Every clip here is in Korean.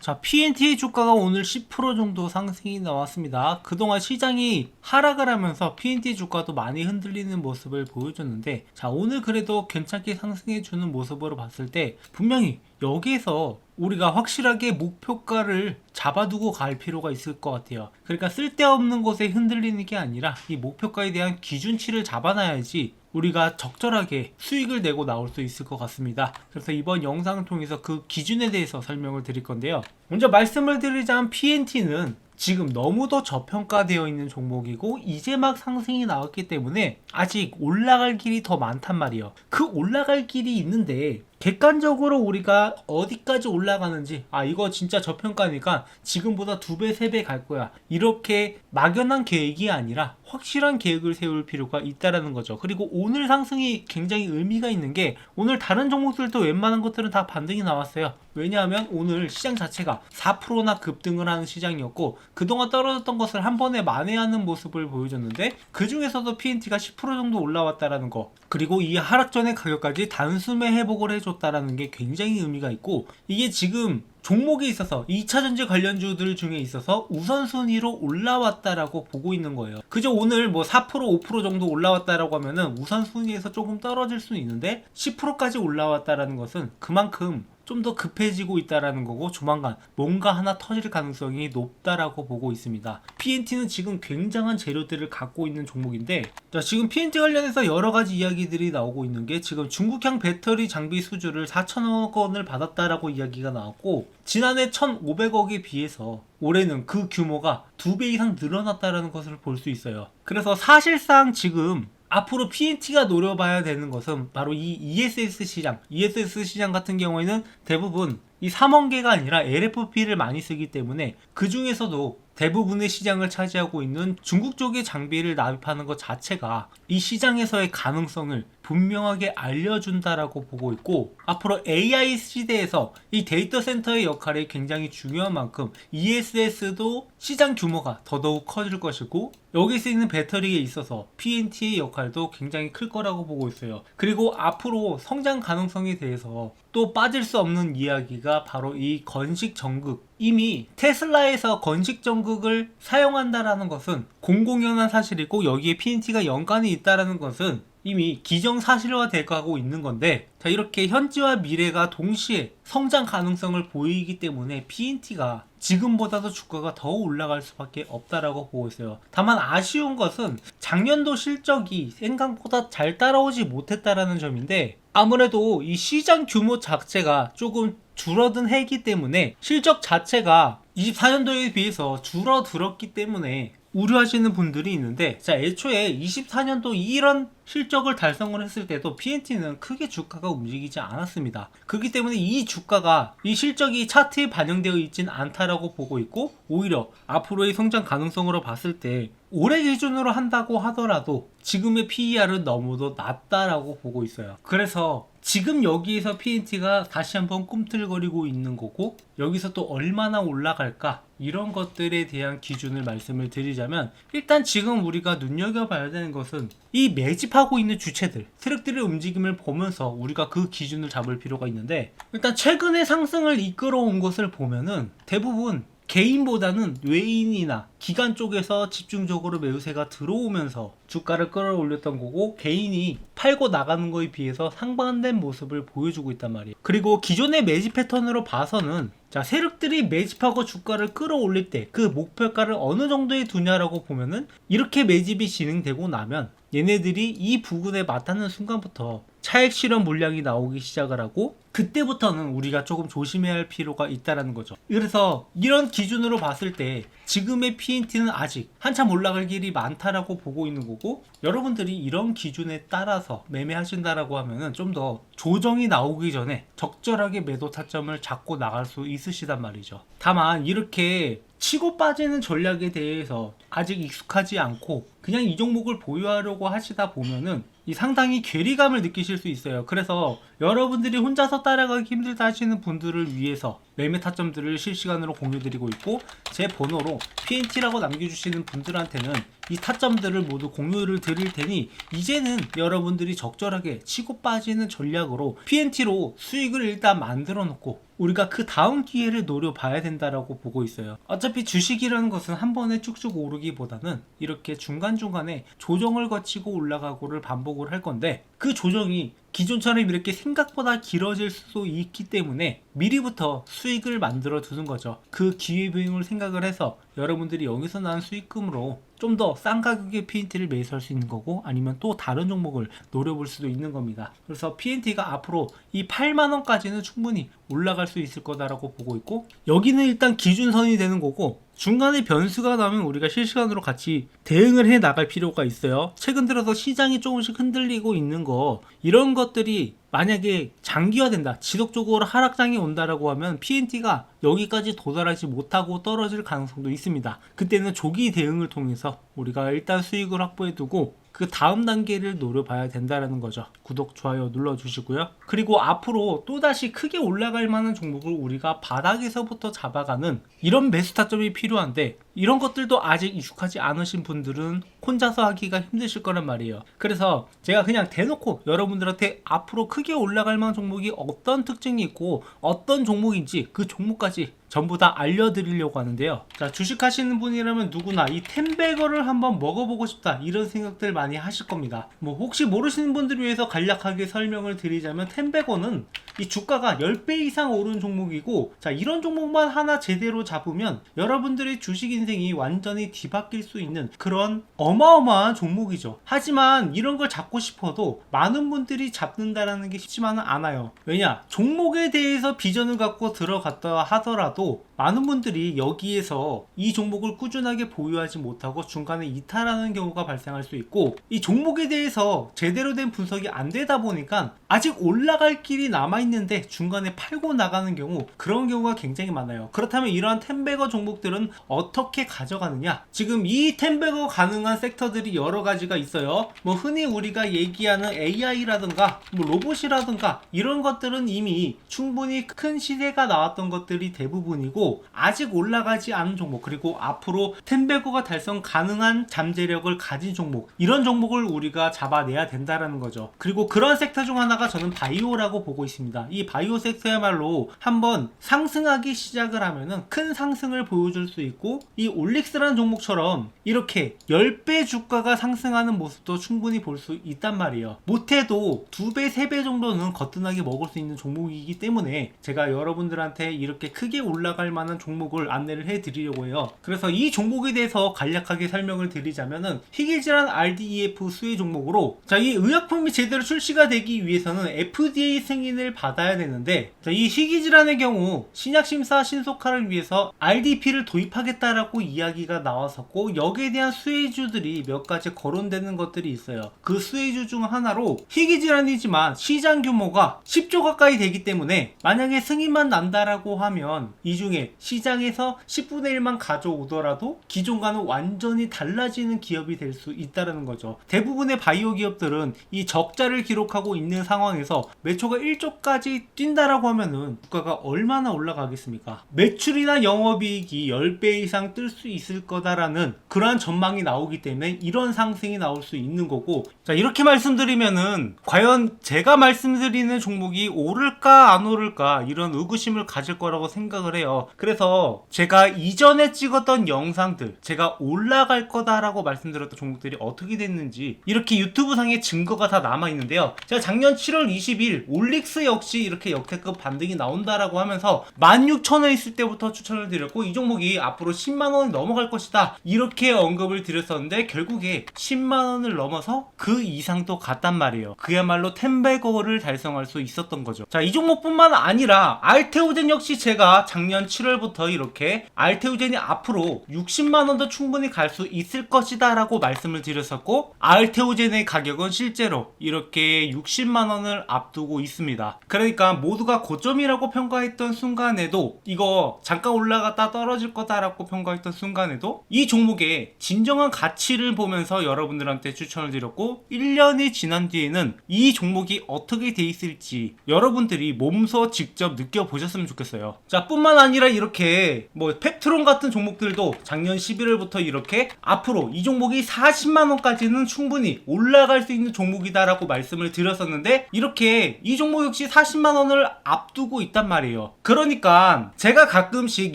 자, PNT의 주가가 오늘 10% 정도 상승이 나왔습니다. 그동안 시장이 하락을 하면서 PNT 주가도 많이 흔들리는 모습을 보여줬는데, 자, 오늘 그래도 괜찮게 상승해주는 모습으로 봤을 때 분명히 여기에서 우리가 확실하게 목표가를 잡아두고 갈 필요가 있을 것 같아요. 그러니까 쓸데없는 곳에 흔들리는 게 아니라 이 목표가에 대한 기준치를 잡아놔야지 우리가 적절하게 수익을 내고 나올 수 있을 것 같습니다. 그래서 이번 영상을 통해서 그 기준에 대해서 설명을 드릴 건데요. 먼저 말씀을 드리자면 PNT는 지금 너무도 저평가되어 있는 종목이고 이제 막 상승이 나왔기 때문에 아직 올라갈 길이 더 많단 말이에요. 그 올라갈 길이 있는데 객관적으로 우리가 어디까지 올라가는지, 이거 진짜 저평가니까 지금보다 2배 3배 갈 거야, 이렇게 막연한 계획이 아니라 확실한 계획을 세울 필요가 있다라는 거죠. 그리고 오늘 상승이 굉장히 의미가 있는 게, 오늘 다른 종목들도 웬만한 것들은 다 반등이 나왔어요. 왜냐하면 오늘 시장 자체가 4%나 급등을 하는 시장이었고 그동안 떨어졌던 것을 한 번에 만회하는 모습을 보여줬는데, 그 중에서도 PNT가 10% 정도 올라왔다라는 거, 그리고 이 하락 전의 가격까지 단숨에 회복을 해줬다라는 게 굉장히 의미가 있고, 이게 지금 종목에 있어서 2차전지 관련주들 중에 있어서 우선순위로 올라왔다라고 보고 있는 거예요. 그저 오늘 뭐 4% 5% 정도 올라왔다라고 하면은 우선순위에서 조금 떨어질 수는 있는데 10%까지 올라왔다라는 것은 그만큼 좀 더 급해지고 있다라는 거고, 조만간 뭔가 하나 터질 가능성이 높다라고 보고 있습니다. PNT는 지금 굉장한 재료들을 갖고 있는 종목인데, 자, 지금 PNT 관련해서 여러 가지 이야기들이 나오고 있는 게, 지금 중국향 배터리 장비 수주를 4천억 원을 받았다라고 이야기가 나왔고, 지난해 1,500억에 비해서 올해는 그 규모가 2배 이상 늘어났다라는 것을 볼 수 있어요. 그래서 사실상 지금 앞으로 PNT가 노려봐야 되는 것은 바로 이 ESS 시장 같은 경우에는 대부분 이 3원계가 아니라 LFP를 많이 쓰기 때문에 그 중에서도 대부분의 시장을 차지하고 있는 중국 쪽의 장비를 납입하는 것 자체가 이 시장에서의 가능성을 분명하게 알려준다라고 보고 있고, 앞으로 AI 시대에서 이 데이터 센터의 역할이 굉장히 중요한 만큼 ESS도 시장 규모가 더더욱 커질 것이고, 여기 쓰이는 배터리에 있어서 PNT의 역할도 굉장히 클 거라고 보고 있어요. 그리고 앞으로 성장 가능성에 대해서 또 빠질 수 없는 이야기가 바로 이 건식 전극. 이미 테슬라에서 건식 전극을 사용한다라는 것은 공공연한 사실이고, 여기에 PNT가 연관이 있다라는 것은 이미 기정사실화 돼가고 있는 건데, 자, 이렇게 현재와 미래가 동시에 성장 가능성을 보이기 때문에 PNT가 지금보다도 주가가 더 올라갈 수밖에 없다라고 보고 있어요. 다만 아쉬운 것은 작년도 실적이 생각보다 잘 따라오지 못했다라는 점인데, 아무래도 이 시장 규모 자체가 조금 줄어든 해이기 때문에 실적 자체가 24년도에 비해서 줄어들었기 때문에 우려하시는 분들이 있는데, 자, 애초에 24년도 이런 실적을 달성을 했을 때도 PNT는 크게 주가가 움직이지 않았습니다. 그렇기 때문에 이 주가가 이 실적이 차트에 반영되어 있진 않다라고 보고 있고, 오히려 앞으로의 성장 가능성으로 봤을 때 올해 기준으로 한다고 하더라도 지금의 PER은 너무도 낮다라고 보고 있어요. 그래서 지금 여기에서 PNT가 다시 한번 꿈틀거리고 있는 거고, 여기서 또 얼마나 올라갈까, 이런 것들에 대한 기준을 말씀을 드리자면, 일단 지금 우리가 눈여겨봐야 되는 것은 이 매집하고 있는 주체들, 세력들의 움직임을 보면서 우리가 그 기준을 잡을 필요가 있는데, 일단 최근에 상승을 이끌어온 것을 보면은 대부분 개인보다는 외인이나 기관 쪽에서 집중적으로 매수세가 들어오면서 주가를 끌어올렸던 거고, 개인이 팔고 나가는 거에 비해서 상반된 모습을 보여주고 있단 말이에요. 그리고 기존의 매집 패턴으로 봐서는, 자, 세력들이 매집하고 주가를 끌어올릴 때 그 목표가를 어느 정도에 두냐라고 보면은, 이렇게 매집이 진행되고 나면 얘네들이 이 부근에 맞닿는 순간부터 차익 실현 물량이 나오기 시작을 하고, 그때부터는 우리가 조금 조심해야 할 필요가 있다라는 거죠. 그래서 이런 기준으로 봤을 때 지금의 PNT는 아직 한참 올라갈 길이 많다라고 보고 있는 거고, 여러분들이 이런 기준에 따라서 매매하신다라고 하면은 좀 더 조정이 나오기 전에 적절하게 매도 타점을 잡고 나갈 수 있으시단 말이죠. 다만 이렇게 치고 빠지는 전략에 대해서 아직 익숙하지 않고 그냥 이 종목을 보유하려고 하시다 보면은 이 상당히 괴리감을 느끼실 수 있어요. 그래서 여러분들이 혼자서 따라가기 힘들다 하시는 분들을 위해서 매매 타점들을 실시간으로 공유드리고 있고, 제 번호로 PNT라고 남겨주시는 분들한테는 이 타점들을 모두 공유를 드릴 테니 이제는 여러분들이 적절하게 치고 빠지는 전략으로 PNT로 수익을 일단 만들어 놓고 우리가 그 다음 기회를 노려봐야 된다라고 보고 있어요. 어차피 주식이라는 것은 한 번에 쭉쭉 오르기보다는 이렇게 중간중간에 조정을 거치고 올라가고를 반복을 할 건데, 그 조정이 기존처럼 이렇게 생각보다 길어질 수도 있기 때문에 미리부터 수익을 만들어 두는 거죠. 그 기회비용을 생각을 해서 여러분들이 여기서 나는 수익금으로 좀 더 싼 가격의 PNT를 매수할 수 있는 거고, 아니면 또 다른 종목을 노려볼 수도 있는 겁니다. 그래서 PNT가 앞으로 이 8만원까지는 충분히 올라갈 수 있을 거다라고 보고 있고, 여기는 일단 기준선이 되는 거고, 중간에 변수가 나면 우리가 실시간으로 같이 대응을 해 나갈 필요가 있어요. 최근 들어서 시장이 조금씩 흔들리고 있는 거, 이런 것들이 만약에 장기화된다, 지속적으로 하락장이 온다라고 하면 PNT가 여기까지 도달하지 못하고 떨어질 가능성도 있습니다. 그때는 조기 대응을 통해서 우리가 일단 수익을 확보해 두고 그 다음 단계를 노려봐야 된다는 거죠. 구독, 좋아요 눌러주시고요. 그리고 앞으로 또다시 크게 올라갈 만한 종목을 우리가 바닥에서부터 잡아가는 이런 매수 타점이 필요한데, 이런 것들도 아직 익숙하지 않으신 분들은 혼자서 하기가 힘드실 거란 말이에요. 그래서 제가 그냥 대놓고 여러분들한테 앞으로 크게 올라갈 만한 종목이 어떤 특징이 있고 어떤 종목인지 그 종목까지 전부 다 알려드리려고 하는데요. 자, 주식하시는 분이라면 누구나 이 텐베거를 한번 먹어보고 싶다, 이런 생각들 많이 하실 겁니다. 뭐 혹시 모르시는 분들을 위해서 간략하게 설명을 드리자면, 텐베거는 이 주가가 10배 이상 오른 종목이고, 자, 이런 종목만 하나 제대로 잡으면 여러분들의 주식 인생이 완전히 뒤바뀔 수 있는 그런 어마어마한 종목이죠. 하지만 이런 걸 잡고 싶어도 많은 분들이 잡는다라는 게 쉽지만은 않아요. 왜냐? 종목에 대해서 비전을 갖고 들어갔다 하더라도 많은 분들이 여기에서 이 종목을 꾸준하게 보유하지 못하고 중간에 이탈하는 경우가 발생할 수 있고, 이 종목에 대해서 제대로 된 분석이 안 되다 보니까 아직 올라갈 길이 남아있는데 중간에 팔고 나가는 경우, 그런 경우가 굉장히 많아요. 그렇다면 이러한 텐베거 종목들은 어떻게 가져가느냐? 지금 이 텐베거 가능한 섹터들이 여러 가지가 있어요. 뭐 흔히 우리가 얘기하는 AI라든가 뭐 로봇이라든가 이런 것들은 이미 충분히 큰 시세가 나왔던 것들이 대부분이고, 아직 올라가지 않은 종목, 그리고 앞으로 텐베거가 달성 가능한 잠재력을 가진 종목, 이런 종목을 우리가 잡아내야 된다라는 거죠. 그리고 그런 섹터 중 하나가 저는 바이오라고 보고 있습니다. 이 바이오 섹터야말로 한번 상승하기 시작을 하면은 큰 상승을 보여줄 수 있고, 이 올릭스라는 종목처럼 이렇게 10배 주가가 상승하는 모습도 충분히 볼 수 있단 말이에요. 못해도 2배, 3배 정도는 거뜬하게 먹을 수 있는 종목이기 때문에 제가 여러분들한테 이렇게 크게 올라갈 만한 종목을 안내를 해드리려고 해요. 그래서 이 종목에 대해서 간략하게 설명을 드리자면은, 희귀질환 RDEF 수혜 종목으로, 자, 이 의약품이 제대로 출시가 되기 위해서는 FDA 승인을 받아야 되는데, 자, 이 희귀질환의 경우 신약심사 신속화를 위해서 RDP를 도입하겠다라고 이야기가 나왔었고, 여기에 대한 수혜주들이 몇 가지 거론되는 것들이 있어요. 그 수혜주 중 하나로 희귀질환이지만 시장 규모가 10조 가까이 되기 때문에 만약에 승인만 난다라고 하면 이 중에 시장에서 10분의 1만 가져오더라도 기존과는 완전히 달라지는 기업이 될 수 있다는 거죠. 대부분의 바이오 기업들은 이 적자를 기록하고 있는 상황에서 매초가 1조까지 뛴다라고 하면은 주가가 얼마나 올라가겠습니까? 매출이나 영업이익이 10배 이상 뜰 수 있을 거다라는 그러한 전망이 나오기 때문에 이런 상승이 나올 수 있는 거고, 자, 이렇게 말씀드리면은 과연 제가 말씀드리는 종목이 오를까 안 오를까 이런 의구심을 가질 거라고 생각을 해요. 그래서 제가 이전에 찍었던 영상들, 제가 올라갈 거다라고 말씀드렸던 종목들이 어떻게 됐는지 이렇게 유튜브 상에 증거가 다 남아 있는데요. 제가 작년 7월 20일 올릭스 역시 이렇게 역대급 반등이 나온다라고 하면서 16,000원 있을 때부터 추천을 드렸고, 이 종목이 앞으로 10만원이 넘어갈 것이다 이렇게 언급을 드렸었는데, 결국에 10만원을 넘어서 그 이상도 갔단 말이에요. 그야말로 텐베거를 달성할 수 있었던 거죠. 자, 이 종목뿐만 아니라 알테오젠 역시 제가 작년 7월부터 이렇게 알테오젠이 앞으로 60만원도 충분히 갈 수 있을 것이다 라고 말씀을 드렸었고, 알테오젠의 가격은 실제로 이렇게 60만원을 앞두고 있습니다. 그러니까 모두가 고점이라고 평가했던 순간에도, 이거 잠깐 올라갔다 떨어질 거다라고 평가했던 순간에도 이 종목의 진정한 가치를 보면서 여러분들한테 추천을 드렸고, 1년이 지난 뒤에는 이 종목이 어떻게 돼 있을지 여러분들이 몸소 직접 느껴보셨으면 좋겠어요. 자, 뿐만 뿐만 아니라 이렇게 뭐 펩트론 같은 종목들도 작년 11월부터 이렇게 앞으로 이 종목이 40만원까지는 충분히 올라갈 수 있는 종목이다라고 말씀을 드렸었는데, 이렇게 이 종목 역시 40만원을 앞두고 있단 말이에요. 그러니까 제가 가끔씩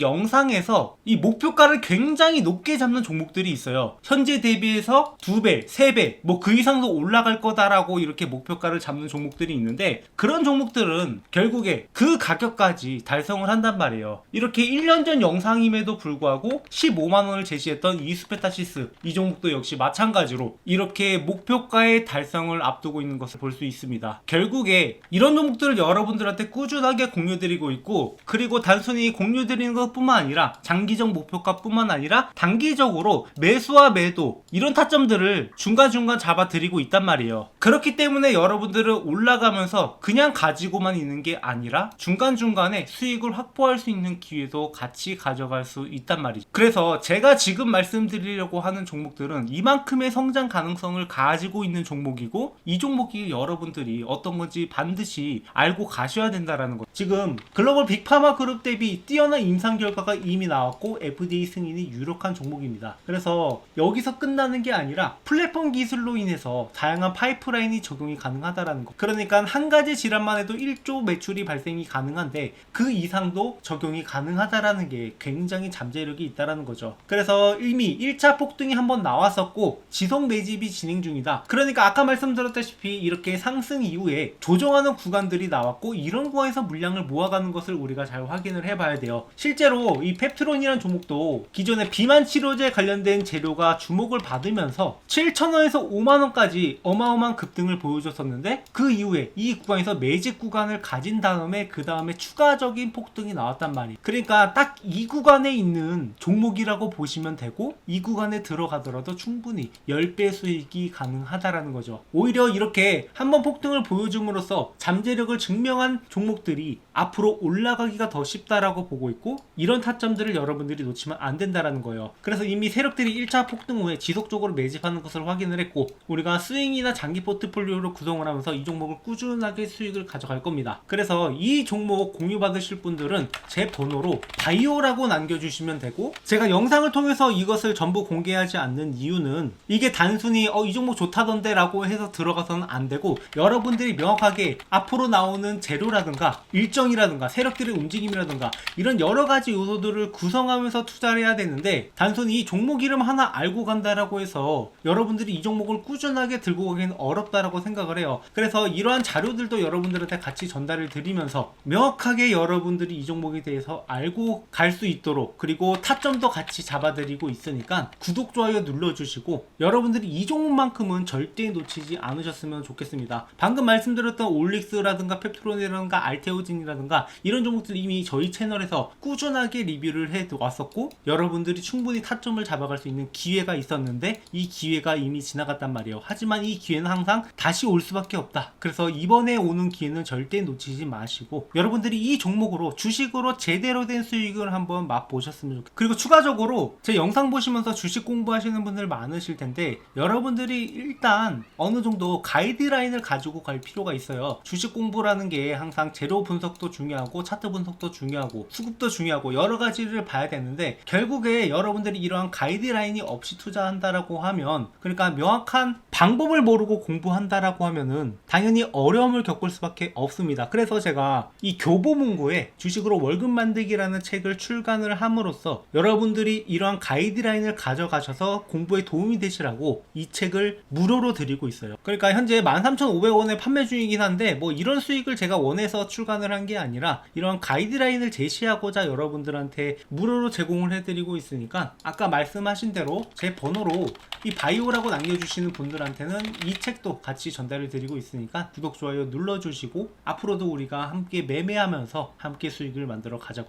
영상에서 이 목표가를 굉장히 높게 잡는 종목들이 있어요. 현재 대비해서 2배, 3배, 뭐 그 이상도 올라갈 거다라고 이렇게 목표가를 잡는 종목들이 있는데, 그런 종목들은 결국에 그 가격까지 달성을 한단 말이에요. 이렇게 1년 전 영상임에도 불구하고 15만원을 제시했던 이스페타시스, 이 종목도 역시 마찬가지로 이렇게 목표가의 달성을 앞두고 있는 것을 볼 수 있습니다. 결국에 이런 종목들을 여러분들한테 꾸준하게 공유드리고 있고, 그리고 단순히 공유드리는 것뿐만 아니라 장기적 목표가 뿐만 아니라 단기적으로 매수와 매도 이런 타점들을 중간중간 잡아드리고 있단 말이에요. 그렇기 때문에 여러분들은 올라가면서 그냥 가지고만 있는 게 아니라 중간중간에 수익을 확보할 수 있는 기회도 같이 가져갈 수 있단 말이죠. 그래서 제가 지금 말씀드리려고 하는 종목들은 이만큼의 성장 가능성을 가지고 있는 종목이고, 이 종목이 여러분들이 어떤 건지 반드시 알고 가셔야 된다라는 거. 지금 글로벌 빅파마 그룹 대비 뛰어난 임상 결과가 이미 나왔고 FDA 승인이 유력한 종목입니다. 그래서 여기서 끝나는 게 아니라 플랫폼 기술로 인해서 다양한 파이프라인이 적용이 가능하다라는 거. 그러니까 한 가지 질환만 해도 1조 매출이 발생이 가능한데 그 이상도 적용이 가능하다라는 게 굉장히 잠재력이 있다라는 거죠. 그래서 이미 1차 폭등이 한번 나왔었고 지속 매집이 진행 중이다. 그러니까 아까 말씀드렸다시피 이렇게 상승 이후에 조정하는 구간들이 나왔고, 이런 구간에서 물량을 모아가는 것을 우리가 잘 확인을 해봐야 돼요. 실제로 이 펩트론이라는 종목도 기존에 비만 치료제 관련된 재료가 주목을 받으면서 7,000원에서 5만원까지 어마어마한 급등을 보여줬었는데, 그 이후에 이 구간에서 매집 구간을 가진 다음에 그 다음에 추가적인 폭등이 나왔단 말이에요. 그러니까 딱 이 구간에 있는 종목이라고 보시면 되고, 이 구간에 들어가더라도 충분히 10배 수익이 가능하다라는 거죠. 오히려 이렇게 한번 폭등을 보여줌으로써 잠재력을 증명한 종목들이 앞으로 올라가기가 더 쉽다라고 보고 있고, 이런 타점들을 여러분들이 놓치면 안 된다라는 거예요. 그래서 이미 세력들이 1차 폭등 후에 지속적으로 매집하는 것을 확인을 했고, 우리가 스윙이나 장기 포트폴리오로 구성을 하면서 이 종목을 꾸준하게 수익을 가져갈 겁니다. 그래서 이 종목 공유 받으실 분들은 제 번호로 바이오라고 남겨주시면 되고, 제가 영상을 통해서 이것을 전부 공개하지 않는 이유는 이게 단순히 이 종목 좋다던데 라고 해서 들어가서는 안 되고, 여러분들이 명확하게 앞으로 나오는 재료라든가 일정이라든가 세력들의 움직임이라든가 이런 여러가지 요소들을 구성하면서 투자를 해야 되는데, 단순히 이 종목 이름 하나 알고 간다라고 해서 여러분들이 이 종목을 꾸준하게 들고 가기는 어렵다라고 생각을 해요. 그래서 이러한 자료들도 여러분들한테 같이 전달을 드리면서 명확하게 여러분들이 이 종목에 대해서 알고 갈 수 있도록, 그리고 타점도 같이 잡아드리고 있으니까 구독, 좋아요 눌러주시고, 여러분들이 이 종목만큼은 절대 놓치지 않으셨으면 좋겠습니다. 방금 말씀드렸던 올릭스라든가 펩트론이라든가 알테오진이라든가 이런 종목들 이미 저희 채널에서 꾸준하게 리뷰를 해 왔었고, 여러분들이 충분히 타점을 잡아갈 수 있는 기회가 있었는데 이 기회가 이미 지나갔단 말이에요. 하지만 이 기회는 항상 다시 올 수밖에 없다. 그래서 이번에 오는 기회는 절대 놓치지 마시고, 여러분들이 이 종목으로 주식으로 제대로 된 수익을 한번 맛보셨으면 좋겠어요. 그리고 추가적으로 제 영상 보시면서 주식 공부하시는 분들 많으실 텐데, 여러분들이 일단 어느 정도 가이드라인을 가지고 갈 필요가 있어요. 주식 공부라는 게 항상 재료 분석도 중요하고 차트 분석도 중요하고 수급도 중요하고 여러 가지를 봐야 되는데, 결국에 여러분들이 이러한 가이드라인이 없이 투자한다라고 하면, 그러니까 명확한 방법을 모르고 공부한다라고 하면은 당연히 어려움을 겪을 수밖에 없습니다. 그래서 제가 이 교보문고에 주식으로 월급 만들기라는 책을 출간을 함으로써 여러분들이 이러한 가이드라인을 가져가셔서 공부에 도움이 되시라고 이 책을 무료로 드리고 있어요. 그러니까 현재 13,500원에 판매 중이긴 한데, 뭐 이런 수익을 제가 원해서 출간을 한 게 아니라 이런 가이드라인을 제시하고자 여러분들한테 무료로 제공을 해드리고 있으니까, 아까 말씀하신 대로 제 번호로 이 바이오라고 남겨주시는 분들한테는 이 책도 같이 전달을 드리고 있으니까 구독, 좋아요 눌러주시고, 앞으로도 우리가 함께 매매하면서 함께 수익을 만들어 가자고.